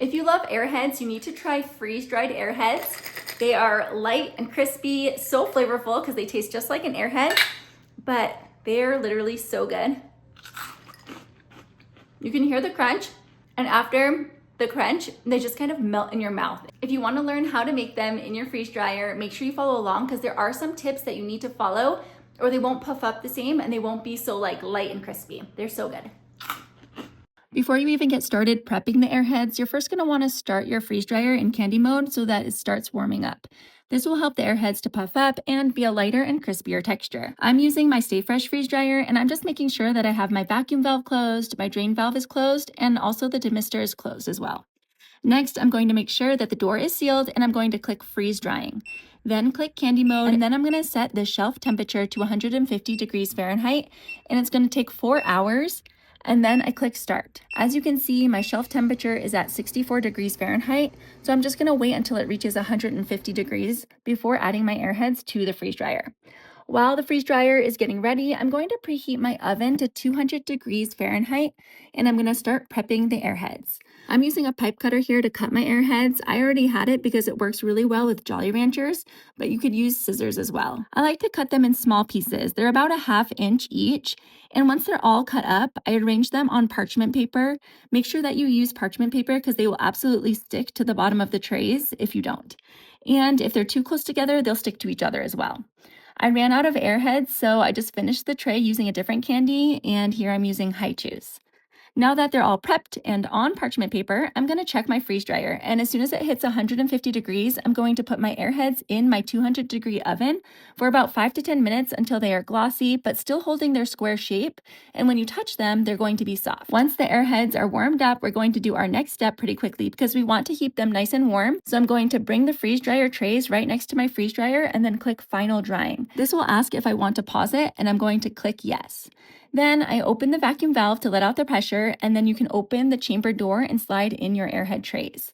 If you love Airheads, you need to try freeze-dried Airheads. They are light and crispy, so flavorful because they taste just like an Airhead, but they're literally so good. You can hear the crunch, and after the crunch, they just kind of melt in your mouth. If you want to learn how to make them in your freeze dryer, make sure you follow along because there are some tips that you need to follow or they won't puff up the same and they won't be so like light and crispy. They're so good. Before you even get started prepping the Airheads, you're first going to want to start your freeze dryer in candy mode so that it starts warming up. This will help the Airheads to puff up and be a lighter and crispier texture. I'm using my Stay Fresh freeze dryer and I'm just making sure that I have my vacuum valve closed, my drain valve is closed, and also the demister is closed as well. Next, I'm going to make sure that the door is sealed and I'm going to click freeze drying. Then click candy mode, and then I'm going to set the shelf temperature to 150 degrees Fahrenheit, and it's going to take 4 hours. And then I click start. As you can see, my shelf temperature is at 64 degrees Fahrenheit, so I'm just going to wait until it reaches 150 degrees before adding my Airheads to the freeze dryer. While the freeze dryer is getting ready, I'm going to preheat my oven to 200 degrees Fahrenheit, and I'm going to start prepping the Airheads. I'm using a pipe cutter here to cut my Airheads. I already had it because it works really well with Jolly Ranchers, but you could use scissors as well. I like to cut them in small pieces. They're about a ½ inch each, and once they're all cut up, I arrange them on parchment paper. Make sure that you use parchment paper because they will absolutely stick to the bottom of the trays if you don't. And if they're too close together, they'll stick to each other as well. I ran out of Airheads, so I just finished the tray using a different candy, and here I'm using High Chews. Now that they're all prepped and on parchment paper, I'm going to check my freeze dryer, and as soon as it hits 150 degrees, I'm going to put my Airheads in my 200 degree oven for about 5 to 10 minutes until they are glossy but still holding their square shape, and when you touch them, they're going to be soft. Once the Airheads are warmed up, we're going to do our next step pretty quickly because we want to keep them nice and warm, so I'm going to bring the freeze dryer trays right next to my freeze dryer and then click final drying. This will ask if I want to pause it, and I'm going to click yes. Then I open the vacuum valve to let out the pressure, and then you can open the chamber door and slide in your Airhead trays.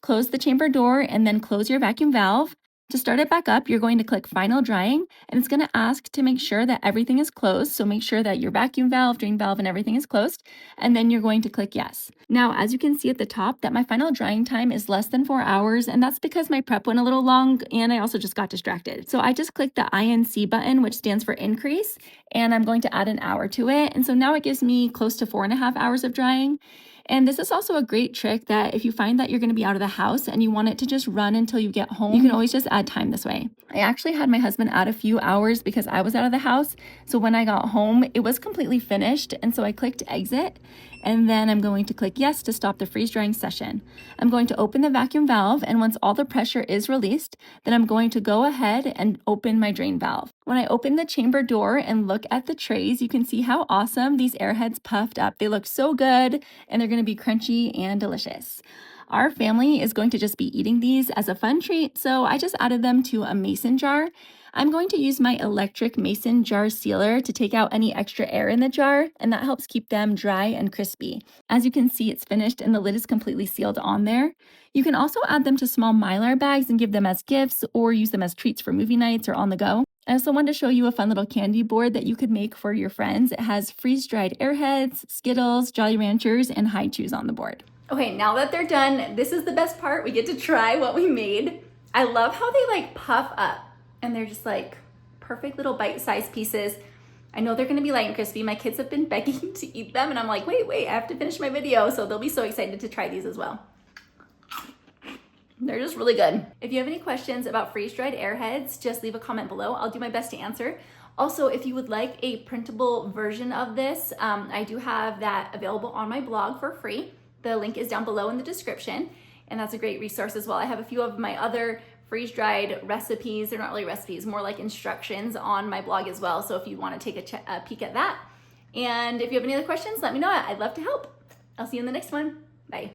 Close the chamber door and then close your vacuum valve. To start it back up, you're going to click final drying, and it's going to ask to make sure that everything is closed. So make sure that your vacuum valve, drain valve, and everything is closed, and then you're going to click yes. Now, as you can see at the top, that my final drying time is less than 4 hours, and that's because my prep went a little long, and I also just got distracted. So I just clicked the INC button, which stands for increase, and I'm going to add an hour to it. And so now it gives me close to 4.5 hours of drying. And this is also a great trick that if you find that you're going to be out of the house and you want it to just run until you get home, you can always just add time this way. I actually had my husband add a few hours because I was out of the house. So when I got home, it was completely finished. And so I clicked exit, and then I'm going to click yes to stop the freeze drying session. I'm going to open the vacuum valve, and once all the pressure is released, then I'm going to go ahead and open my drain valve. When I open the chamber door and look at the trays, you can see how awesome these Airheads puffed up. They look so good, and they're going to be crunchy and delicious. Our family is going to just be eating these as a fun treat, so I just added them to a mason jar. I'm going to use my electric mason jar sealer to take out any extra air in the jar, and that helps keep them dry and crispy. As you can see, it's finished and the lid is completely sealed on there. You can also add them to small Mylar bags and give them as gifts or use them as treats for movie nights or on the go. I also wanted to show you a fun little candy board that you could make for your friends. It has freeze-dried Airheads, Skittles, Jolly Ranchers, and High Chews on the board. Okay, now that they're done, this is the best part. We get to try what we made. I love how they like puff up and they're just like perfect little bite-sized pieces. I know they're gonna be light and crispy. My kids have been begging to eat them and I'm like, wait, I have to finish my video. So they'll be so excited to try these as well. They're just really good. If you have any questions about freeze-dried Airheads, just leave a comment below. I'll do my best to answer. Also, if you would like a printable version of this, I do have that available on my blog for free. The link is down below in the description, and that's a great resource as well. I have a few of my other freeze-dried recipes. They're not really recipes, more like instructions on my blog as well. So if you want to take a peek at that. And if you have any other questions, let me know. I'd love to help. I'll see you in the next one.